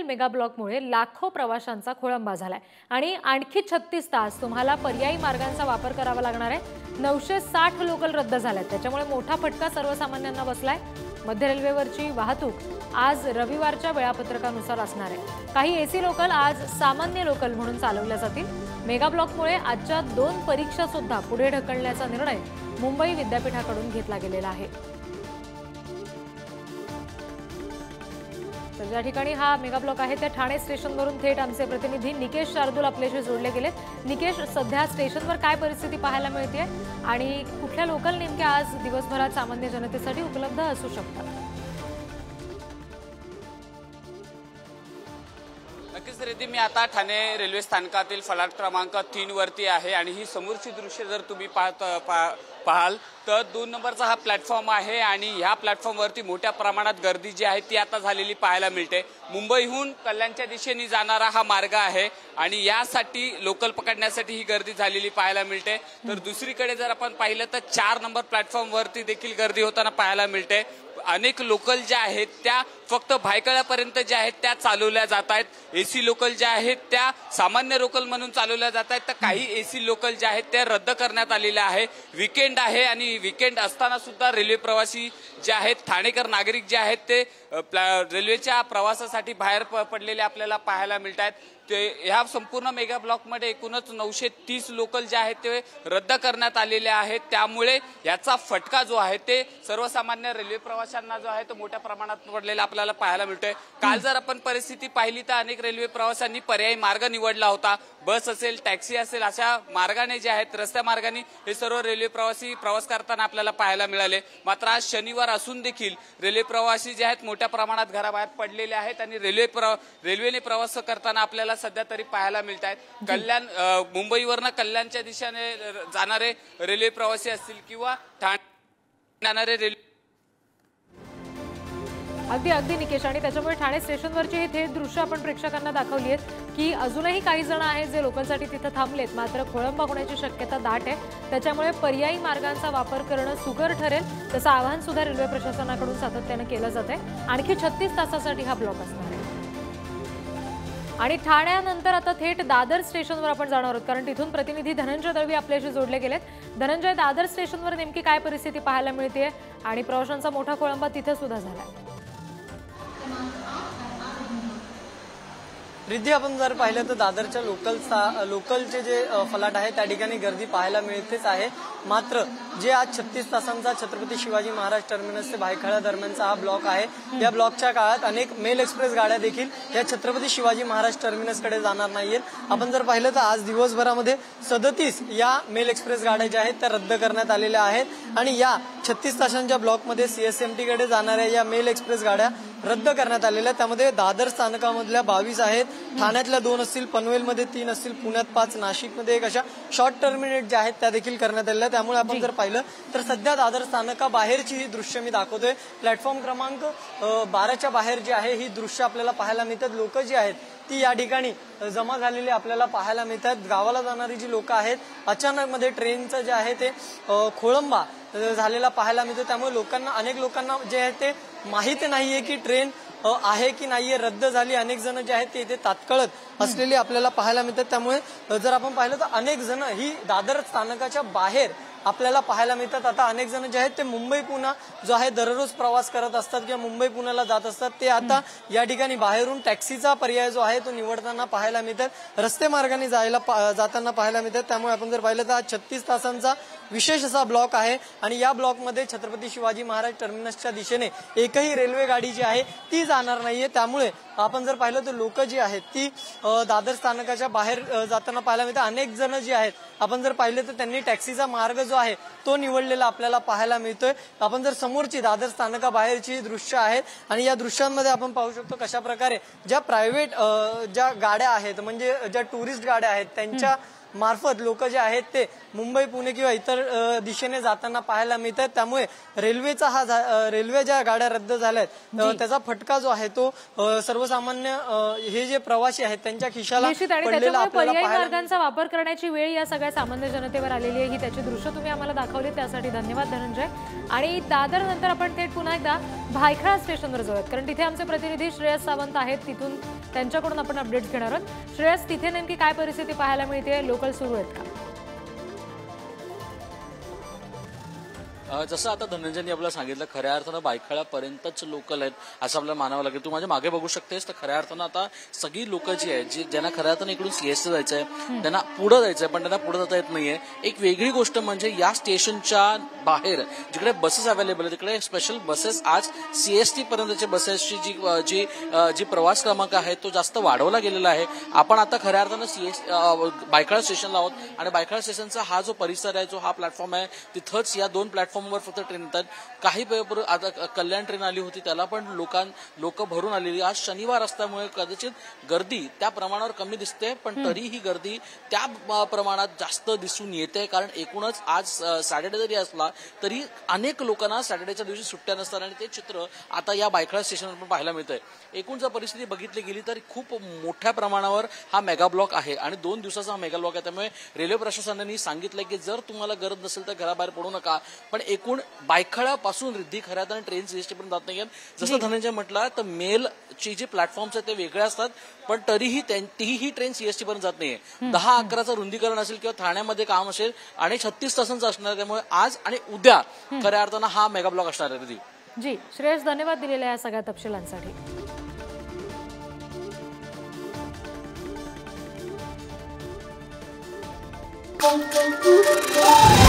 Mega ब्लॉकमुळे लाखो प्रवाशांचा खोळंबा झालाय आणि आणखी 36 तास तुम्हाला पर्यायी मार्गांचा वापर करावा लागणार आहे। 960 लोकल रद्द झाल्यात, त्याच्यामुळे मोठा फटका सर्वसामान्यांना बसलाय। मध्य रेल्वेवरची वाहतूक आज रविवारच्या वेळापत्रकानुसार असणार आहे। काही एसी लोकल आज सामान्य लोकल म्हणून चालवल्या जातील। मेगा ब्लॉकमुळे आजच्या 2 परीक्षा सुद्धा पुढे ढकलण्याचा निर्णय मुंबई विद्यापीठाकडून घेतला गेलेला आहे। तर ज्या ठिकाणी हा मेगा ब्लॉक आहे त्या ठाणे स्टेशनवरून थेट आमचे प्रतिनिधी निकेश शार्दूल आपल्याशी जोडले गेलेत। निकेश, सध्या स्टेशनवर काय परिस्थिती पाहायला मिळते आणि कुठल्या लोकल नेमक्या आज दिवसभरात सामान्य जनतेसाठी उपलब्ध असू शकतात? नक्कीच रिद्धी, मी आता ठाणे रेल्वे स्थानकातील फलाट क्रमांक 3 वरती आहे आणि ही समोरची दृश्य जर तुम्ही पाहाल तर 2 नंबरचा हा प्लॅटफॉर्म आहे आणि ह्या प्लॅटफॉर्मवरती मोठ्या प्रमाणात गर्दी जी आहे ती आता झालेली पाहायला मिळते। मुंबईहून कल्याणच्या दिशेने जाणारा हा मार्ग आहे आणि यासाठी लोकल पकडण्यासाठी ही गर्दी झालेली पाहायला मिळते। तर दुसरीकडे जर आपण पाहिलं तर 4 नंबर प्लॅटफॉर्मवरती देखील गर्दी होताना पाहायला मिळते। अनेक लोकल ज्या आहेत त्या फक्त भायखळ्यापर्यंत ज्या आहेत त्या चालवल्या जात आहेत। एसी लोकल ज्या आहेत त्या सामान्य लोकल म्हणून चालवल्या जात आहेत, तर काही एसी लोकल ज्या आहेत त्या रद्द करण्यात आलेल्या आहे। वीकेंड आहे आणि वीकेंड असताना सुद्धा रेल्वे प्रवासी जे आहेत, ठाणेकर नागरिक जे आहेत ते रेल्वेच्या प्रवासासाठी बाहेर पडलेले आपल्याला पाहायला मिळत आहेत। ह्या संपूर्ण मेगा ब्लॉकमध्ये एकूणच 930 लोकल जे आहेत ते रद्द करण्यात आलेले आहेत। त्यामुळे याचा फटका जो आहे ते सर्वसामान्य रेल्वे प्रवाशांना जो आहे तो मोठ्या प्रमाणात पडलेला आपल्याला पाहायला मिळतोय। काल जर आपण परिस्थिती पाहिली तर अनेक रेल्वे प्रवाशांनी पर्यायी मार्ग निवडला होता। बस असेल, टॅक्सी असेल, अशा मार्गाने जे आहेत रस्त्या मार्गाने हे सर्व रेल्वे प्रवासी प्रवास करताना आपल्याला पाहायला मिळाले। मात्र आज शनिवार असून देखील रेल्वे प्रवासी जे आहेत मोठ्या प्रमाणात घराबाहेर पडलेले आहेत आणि रेल्वेने प्रवास करताना आपल्याला सध्या तरी पाहायला मिळत आहेत। कल्याण मुंबईवरनं कल्याणच्या दिशेने जाणारे रेल्वे प्रवासी असतील किंवा ठाणे जाणारे रेल्वे अगदी निकेश, आणि त्याच्यामुळे ठाणे स्टेशनवरची हे थेट दृश्य आपण प्रेक्षकांना दाखवली आहेत की अजूनही काही जण आहेत जे लोकलसाठी तिथे थांबलेत, मात्र खोळंबा होण्याची शक्यता दाट आहे। त्याच्यामुळे पर्यायी मार्गांचा वापर करणं सुकर ठरेल, तसं आवाहन सुद्धा रेल्वे प्रशासनाकडून सातत्याने केलं जात आहे। आणखी 36 तासासाठी हा ब्लॉक असणार आहे आणि ठाण्यानंतर आता थेट दादर स्टेशनवर आपण जाणार आहोत, कारण तिथून प्रतिनिधी धनंजय दळवी आपल्याशी जोडले गेलेत। धनंजय, दादर स्टेशनवर नेमकी काय परिस्थिती पाहायला मिळते आणि प्रवाशांचा मोठा खोळंबा तिथे सुद्धा झालाय? रिद्धी, आपण जर पाहिलं तर दादरच्या लोकलचे जे फलाट आहे त्या ठिकाणी गर्दी पाहायला मिळतेच आहे। मात्र जे आज 36 तासांचा छत्रपती शिवाजी महाराज टर्मिनस ते भायखळा दरम्यानचा हा ब्लॉक आहे, या ब्लॉकच्या काळात अनेक मेल एक्सप्रेस गाड्या देखील या छत्रपती शिवाजी महाराज टर्मिनसकडे जाणार नाहीयेत। आपण जर पाहिलं तर आज दिवसभरामध्ये 37 या मेल एक्सप्रेस गाड्या ज्या आहेत त्या रद्द करण्यात आलेल्या आहेत आणि या 36 तासांच्या ब्लॉकमध्ये CSMT कडे जाणाऱ्या या मेल एक्सप्रेस गाड्या रद्द करण्यात आलेल्या। त्यामध्ये दादर स्थानकामधल्या 22 आहेत, ठाण्यातल्या 2 असतील, पनवेलमध्ये 3 असतील, पुण्यात 5, नाशिकमध्ये 1 अशा शॉर्ट टर्मिनेट ज्या आहेत त्या देखील करण्यात आलेल्या। त्यामुळे आपण जर पाहिलं तर सध्या दादर स्थानकाबाहेरची ही दृश्य मी दाखवतोय। प्लॅटफॉर्म क्रमांक 12च्या बाहेर जी आहे ही दृश्य आपल्याला पाहायला मिळतात। लोक जी आहेत ती या ठिकाणी जमा झालेली आपल्याला पाहायला मिळतात। गावाला जाणारी जी लोक आहेत, अचानक मध्ये ट्रेनचं जे आहे ते खोळंबा झालेला पाहायला मिळतो। त्यामुळे अनेक लोकांना जे आहे ते माहिती नाहीये की ट्रेन आहे की नाहीये, रद्द झाली। अनेक जण जे आहेत ते इथे तात्काळत असलेली आपल्याला पाहायला मिळतात। त्यामुळे जर आपण पाहिलं तर अनेक जण ही दादर स्थानकाच्या बाहेर आपल्याला पाहायला मिळतात। आता अनेक जण जे आहेत ते मुंबई पुणे जो आहे दररोज प्रवास करत असतात किंवा मुंबई पुण्याला जात असतात, ते आता या ठिकाणी बाहेरून टॅक्सीचा पर्याय जो आहे तो निवडताना पाहायला मिळतात, रस्ते मार्गाने जाताना पाहायला मिळतात। त्यामुळे आपण जर पाहिलं तर आज 36 तासांचा विशेष असा ब्लॉक आहे आणि या ब्लॉकमध्ये छत्रपती शिवाजी महाराज टर्मिनसच्या दिशेने एकही रेल्वे गाडी जी आहे ती जाणार नाहीये। त्यामुळे आपण जर पाहिलं तर लोक जी आहेत ती दादर स्थानकाच्या बाहेर जाताना पाहायला मिळतात। अनेक जण जी आहेत आपण जर पाहिलं तर त्यांनी टॅक्सीचा मार्ग जो आहे तो निवडलेला आपल्याला पाहायला मिळतोय। आपण जर समोरची दादर स्थानकाबाहेरची दृश्य आहेत आणि या दृश्यांमध्ये आपण पाहू शकतो कशा प्रकारे ज्या प्रायव्हेट ज्या गाड्या आहेत, म्हणजे ज्या टुरिस्ट गाड्या आहेत त्यांच्या मार्फत लोक जे आहेत ते मुंबई पुणे किंवा इतर दिशेने जाताना पाहायला मिळतात। त्यामुळे रेल्वे ज्या गाड्या रद्द झाल्यात त्याचा फटका जो आहे तो सर्वसामान्य हे जे प्रवासी आहेत त्यांच्या खिशाला पडलेला आपल्याला पर्यायी मार्गांचा वापर करण्याची वेळ या सगळ्या सामान्य जनतेवर आलेली आहे। ही त्याची दृश्य तुम्ही आम्हाला दाखवली, त्यासाठी धन्यवाद धनंजय। आणि दादर नंतर आपण थेट पुन्हा एकदा भायखळा स्टेशनवर जाऊयात, कारण तिथे आमचे प्रतिनिधी श्रेयस सावंत आहेत. तिथून त्यांच्याकडून आपण अपडेट्स घेणार आहोत. श्रेयस, तिथे नेमकी काय परिस्थिती पाहायला मिळते? लोकल सुरू आहेत का? जसं आता धनंजयनी आपल्याला सांगितलं, खऱ्या अर्थानं भायखळ्यापर्यंतच लोकल आहेत असं आपल्याला मानावं लागेल. तू माझ्या मागे बघू शकतेस, तर खऱ्या अर्थानं आता सगळी लोक जी आहेत, जी ज्यांना खऱ्या अर्थानं इकडून सीएसटी जायचंय, त्यांना पुढे जायचंय, पण त्यांना पुढे जाता येत नाहीये. एक वेगळी गोष्ट म्हणजे या स्टेशनच्या बाहेर जिकडे बसेस अवेलेबल आहेत तिकडे स्पेशल बसेस आज सीएसटी पर्यंतच्या बसेसची जी प्रवास क्रमांक आहे तो जास्त वाढवला गेलेला आहे. आपण आता खऱ्या अर्थानं भायखळा स्टेशनला आहोत आणि भायखळा स्टेशनचा हा जो परिसर आहे, जो हा प्लॅटफॉर्म आहे, तिथंच या 2 प्लॅटफॉर्मवर फक्त ट्रेन येतात. काही वेळापूर्वी आता कल्याण ट्रेन आली होती, त्याला पण लोक भरून आलेली. आज शनिवार असल्यामुळे कदाचित गर्दी त्या प्रमाणावर कमी दिसते, पण तरी ही गर्दी त्या प्रमाणात जास्त दिसून येते. कारण एकूणच आज सॅटर्डे जरी असला तरी अनेक लोकांना सॅटर्डेच्या दिवशी सुट्ट्या नसतात आणि ते चित्र आता या भायखळा स्टेशनवर पण पाहायला मिळतंय. एकूण जर परिस्थिती बघितली गेली तर खूप मोठ्या प्रमाणावर हा मेगा ब्लॉक आहे आणि 2 दिवसाचा हा मेगा ब्लॉक आहे. त्यामुळे रेल्वे प्रशासनाने सांगितलंय की जर तुम्हाला गरज नसेल तर घराबाहेर पडू नका. पण एकूण भायखळ्यापासून रिद्धी खऱ्यात आणि ट्रेन सीएसटी पण जात नाहीये. जसं धनंजय म्हटलं तर मेलची जी प्लॅटफॉर्म्स आहेत ते वेगळे असतात, पण तरीही तीही ट्रेन सीएसटी पर्यंत जात नाहीये. 10-11चं रुंदीकरण असेल किंवा ठाण्यामध्ये काम असेल आणि 36 तासांचं असणार आहे. त्यामुळे आज आणि उद्या खऱ्या अर्थानं हा मेगा ब्लॉक असणार आहे. रिद्धी जी, श्रेयस, धन्यवाद दिलेल्या या सगळ्या तपशिलांसाठी. Thank you.